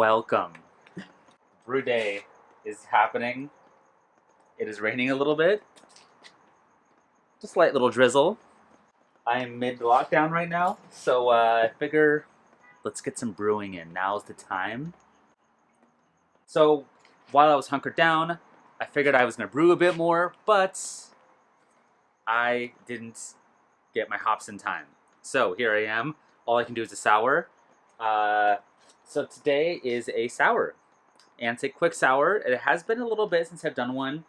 Welcome. Brew day is happening. It is raining a little bit. Just a slight little drizzle. I am mid-lockdown right now, so I figure let's get some brewing in. Now's the time. So while I was hunkered down, I figured I was going to brew a bit more, but I didn't get my hops in time. So here I am. All I can do is a sour. So today is a sour. And it's a quick sour. It has been a little bit since I've done one.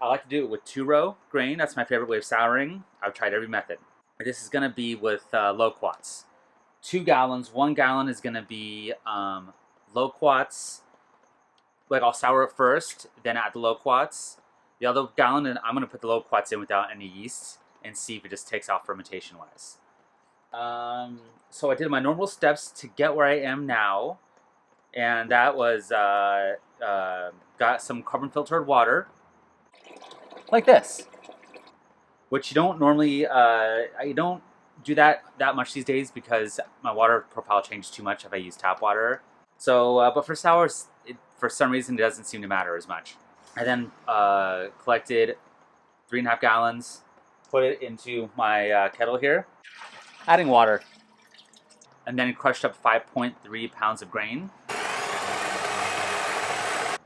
I like to do it with 2-row grain. That's my favorite way of souring. I've tried every method. This is going to be with loquats. 2 gallons. 1 gallon is going to be loquats. Like I'll sour it first, then add the loquats. The other gallon, and I'm going to put the loquats in without any yeast and see if it just takes off fermentation-wise. So I did my normal steps to get where I am now. And that was, got some carbon filtered water, like this. Which you don't normally, I don't do that much these days because my water profile changes too much if I use tap water. So, but for sours, for some reason it doesn't seem to matter as much. I then collected 3.5 gallons, put it into my kettle here, adding water, and then crushed up 5.3 pounds of grain.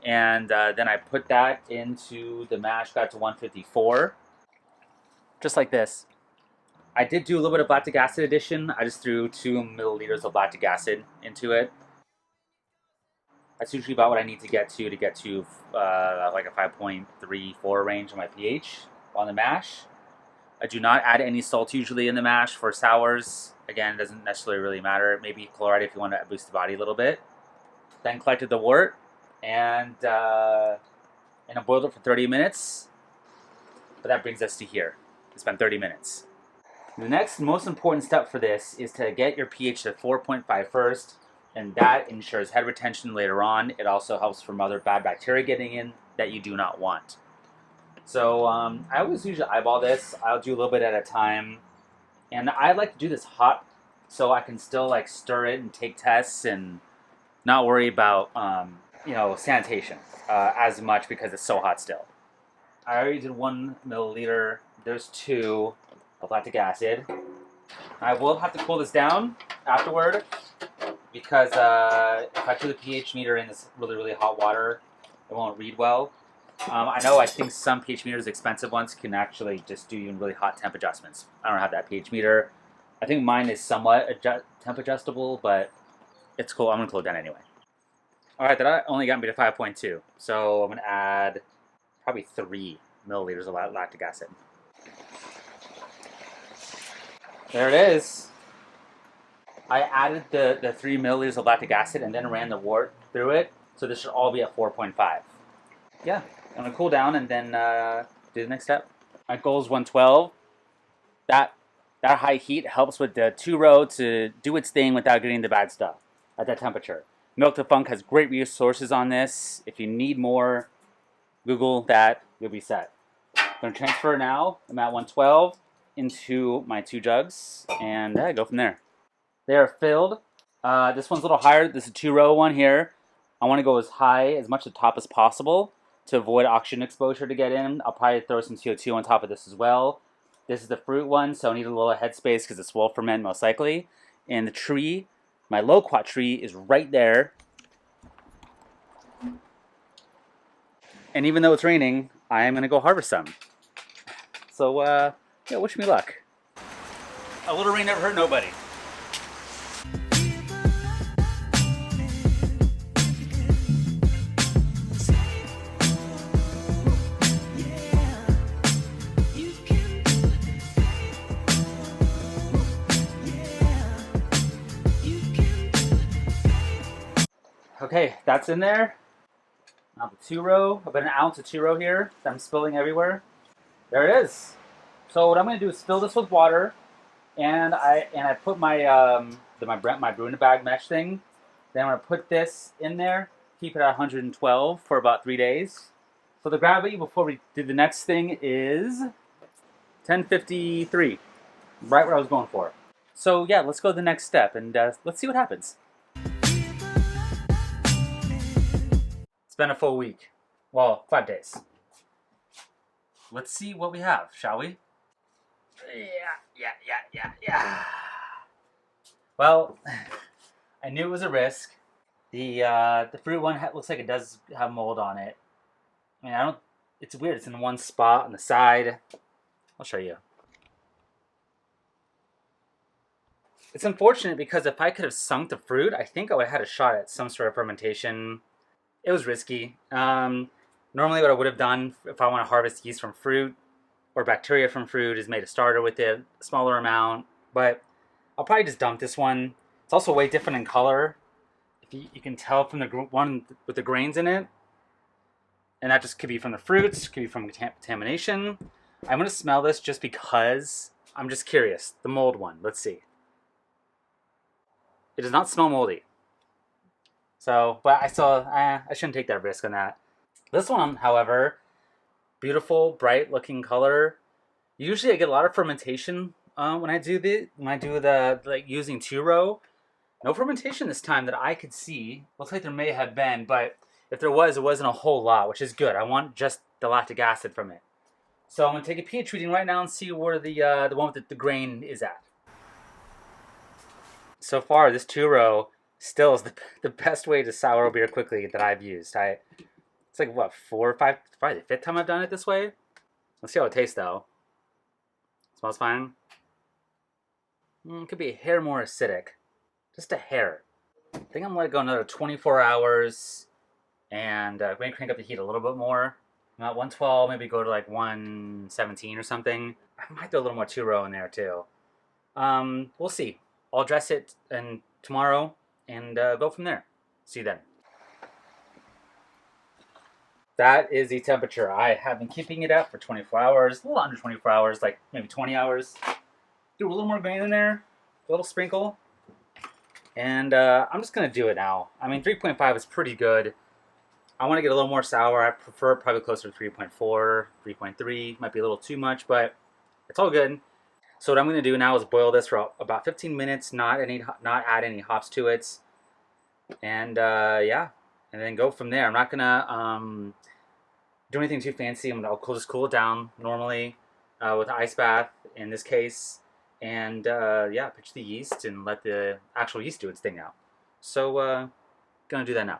And then I put that into the mash, got to 154, just like this. I did do a little bit of lactic acid addition. I just threw 2 milliliters of lactic acid into it. That's usually about what I need to get to like a 5.34 range on my pH on the mash. I do not add any salt usually in the mash for sours. Again, it doesn't necessarily really matter. Maybe chloride if you want to boost the body a little bit. Then collected the wort and I boiled it for 30 minutes. But that brings us to here. It's been 30 minutes. The next most important step for this is to get your pH to 4.5 first, and that ensures head retention later on. It also helps from other bad bacteria getting in that you do not want. So I always usually eyeball this. I'll do a little bit at a time. And I like to do this hot so I can still like stir it and take tests and not worry about sanitation as much because it's so hot still. I already did 1 milliliter. There's 2 of lactic acid. I will have to cool this down afterward because if I put the pH meter in this really, really hot water, it won't read well. I think some pH meters, expensive ones, can actually just do even really hot temp adjustments. I don't have that pH meter. I think mine is somewhat temp adjustable, but it's cool. I'm going to cool it down anyway. Alright, that only got me to 5.2. So I'm going to add probably 3 milliliters of lactic acid. There it is. I added the 3 milliliters of lactic acid and then ran the wort through it. So this should all be at 4.5. Yeah, I'm going to cool down and then do the next step. My goal is 112. That high heat helps with the 2-row to do its thing without getting the bad stuff at that temperature. Milk to Funk has great resources on this. If you need more, Google that, you'll be set. I'm going to transfer now. I'm at 112 into my 2 jugs and go from there. They are filled. This one's a little higher. This is a 2-row one here. I want to go as high, as much at the top as possible to avoid oxygen exposure to get in. I'll probably throw some CO2 on top of this as well. This is the fruit one, so I need a little headspace because this will ferment most likely. And the tree, my loquat tree, is right there. And even though it's raining, I am going to go harvest some. So, yeah, wish me luck. A little rain never hurt nobody. Okay, that's in there. Now the 2-row, about an ounce of 2-row here that I'm spilling everywhere. There it is. So what I'm going to do is fill this with water, and I put my my brew in a bag mesh thing. Then I'm going to put this in there, keep it at 112 for about 3 days. So the gravity before we do the next thing is 1053, right where I was going for. So yeah, let's go to the next step and let's see what happens. been a full week. Well, 5 days. Let's see what we have, shall we? Yeah. Well, I knew it was a risk. The fruit one looks like it does have mold on it. I mean, I don't. It's weird. It's in one spot on the side. I'll show you. It's unfortunate because if I could have sunk the fruit, I think I would have had a shot at some sort of fermentation. It was risky. Normally what I would have done if I want to harvest yeast from fruit or bacteria from fruit is made a starter with it, a smaller amount. But I'll probably just dump this one. It's also way different in color. If you can tell from the one with the grains in it. And that just could be from the fruits, could be from contamination. I'm going to smell this just because I'm just curious. The mold one. Let's see. It does not smell moldy. So, but I shouldn't take that risk on that. This one, however, beautiful, bright looking color. Usually I get a lot of fermentation when I do the like using 2-row. No fermentation this time that I could see. Looks like there may have been, but if there was, it wasn't a whole lot, which is good. I want just the lactic acid from it. So I'm going to take a pH reading right now and see where the one with the grain is at. So far, this 2-row still is the best way to sour beer quickly that I've used. It's like, what, 4 or 5, probably the 5th time I've done it this way? Let's see how it tastes, though. Smells fine. Could be a hair more acidic. Just a hair. I think I'm going to let it go another 24 hours. And maybe crank up the heat a little bit more. Not 112, maybe go to like 117 or something. I might do a little more 2-row in there, too. We'll see. I'll dress it tomorrow and go from there. See you then. That is the temperature. I have been keeping it at for 24 hours, a little under 24 hours, like maybe 20 hours. Do a little more grain in there, a little sprinkle. And I'm just going to do it now. I mean, 3.5 is pretty good. I want to get a little more sour. I prefer probably closer to 3.4, 3.3. Might be a little too much, but it's all good. So what I'm going to do now is boil this for about 15 minutes, not add any hops to it, and yeah, and then go from there. I'm not going to do anything too fancy. I'll just cool it down normally with an ice bath in this case, and yeah, pitch the yeast and let the actual yeast do its thing now. So going to do that now.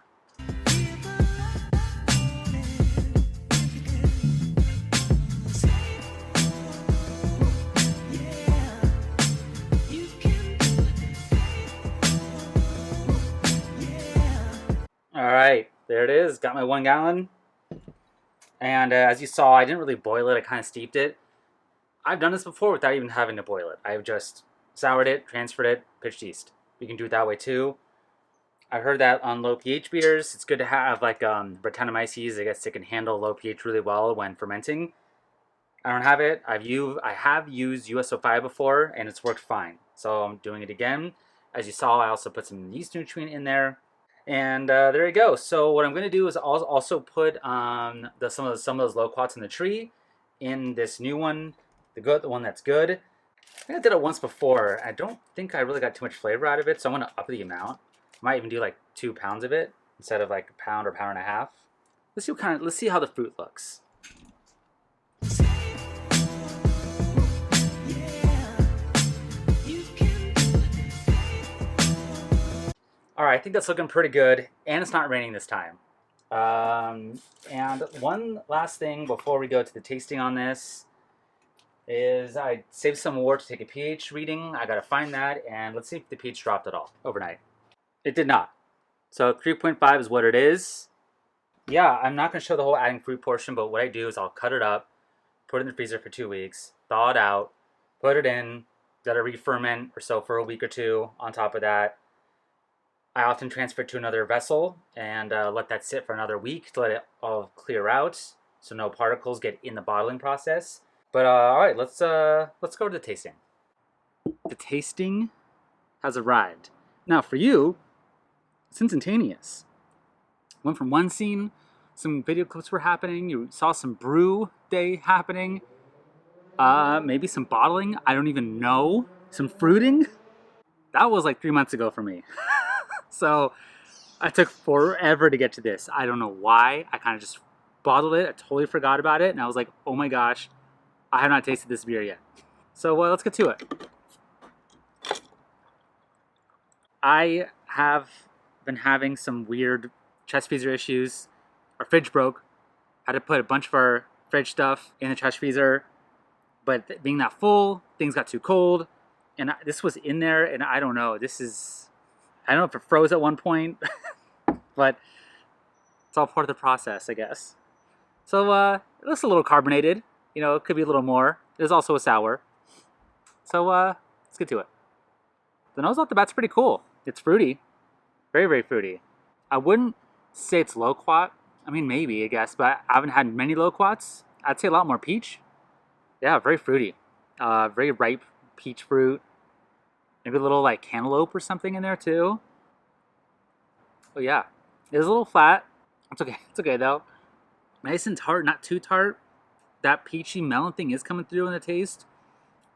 Alright, there it is. Got my 1 gallon. And as you saw, I didn't really boil it. I kind of steeped it. I've done this before without even having to boil it. I've just soured it, transferred it, pitched yeast. You can do it that way too. I've heard that on low pH beers, it's good to have like Brettanomyces. I guess it can handle low pH really well when fermenting. I don't have it. I have used USO5 before, and it's worked fine. So I'm doing it again. As you saw, I also put some yeast nutrient in there. And there you go. So what I'm going to do is also put some of those loquats in the tree in this new one, the one that's good. I think I did it once before. I don't think I really got too much flavor out of it, so I'm going to up the amount. I might even do like 2 pounds of it instead of like a pound or pound and a half. Let's see how the fruit looks. Alright, I think that's looking pretty good, and it's not raining this time. And one last thing before we go to the tasting on this is I saved some wort to take a pH reading. I gotta find that, and let's see if the pH dropped at all overnight. It did not. So 3.5 is what it is. Yeah, I'm not gonna show the whole adding fruit portion, but what I do is I'll cut it up, put it in the freezer for 2 weeks, thaw it out, put it in, let it re-ferment or so for a week or two on top of that. I often transfer it to another vessel and let that sit for another week to let it all clear out so no particles get in the bottling process. But alright, let's go to the tasting. The tasting has arrived. Now for you, it's instantaneous. Went from one scene, some video clips were happening, you saw some brew day happening, maybe some bottling, I don't even know, some fruiting. That was like 3 months ago for me. So I took forever to get to this. I don't know why. I kind of just bottled it. I totally forgot about it. And I was like, oh my gosh, I have not tasted this beer yet. So let's get to it. I have been having some weird chest freezer issues. Our fridge broke. Had to put a bunch of our fridge stuff in the chest freezer. But being that full, things got too cold. And this was in there, and I don't know. I don't know if it froze at one point. But it's all part of the process, I guess. So it looks a little carbonated. You know, it could be a little more. There's also a sour. So let's get to it. The nose off the bat's pretty cool. It's fruity. Very, very fruity. I wouldn't say it's loquat. I mean, maybe, I guess, but I haven't had many loquats. I'd say a lot more peach. Yeah, very fruity. Very ripe peach fruit. Maybe a little like cantaloupe or something in there too. Oh yeah. It's a little flat. It's okay. It's okay though. Nice and tart, not too tart. That peachy melon thing is coming through in the taste.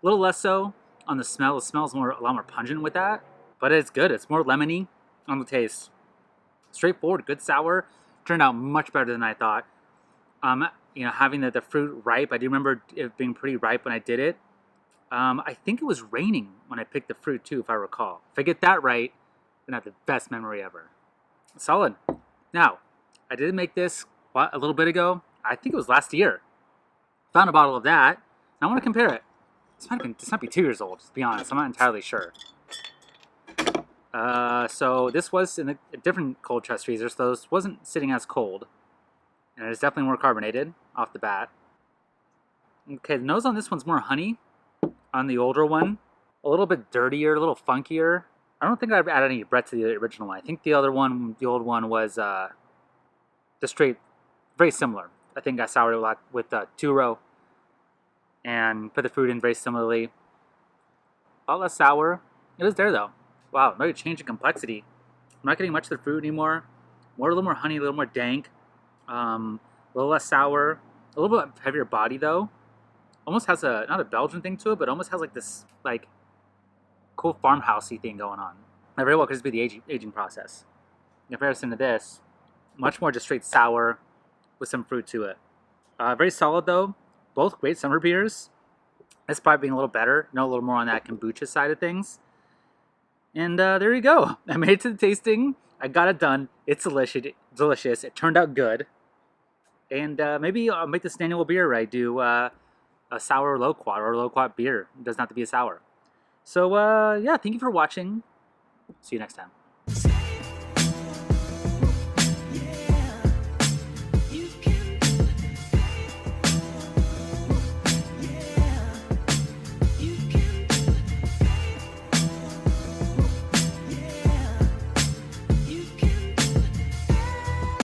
A little less so on the smell. The smell's a lot more pungent with that. But it's good. It's more lemony on the taste. Straightforward, good sour. Turned out much better than I thought. You know, having the fruit ripe. I do remember it being pretty ripe when I did it. I think it was raining when I picked the fruit too, if I recall. If I get that right, then I have the best memory ever. Solid. Now, I did make this a little bit ago. I think it was last year. Found a bottle of that. I want to compare it. This might be 2 years old, to be honest. I'm not entirely sure. So this was in a different cold chest freezer, so this wasn't sitting as cold. And it's definitely more carbonated off the bat. Okay, the nose on this one's more honey. On the older one, a little bit dirtier, a little funkier. I don't think I've added any bread to the original one. I think the other one, the old one, was just straight, very similar. I think I soured it a lot with two-row and put the fruit in very similarly. A lot less sour. It is there though. Wow, very change in complexity. I'm not getting much of the fruit anymore. A little more honey, a little more dank. A little less sour. A little bit heavier body though. Almost has not a Belgian thing to it, but almost has like this like cool farmhousey thing going on. That very well could just be the aging process. In comparison to this, much more just straight sour with some fruit to it. Very solid though. Both great summer beers. This probably being a little better. A little more on that kombucha side of things. And there you go. I made it to the tasting. I got it done. It's delicious. It turned out good. And maybe I'll make this an annual beer where I do a sour loquat or a loquat beer. It doesn't have to be a sour. So yeah, thank you for watching. See you next time.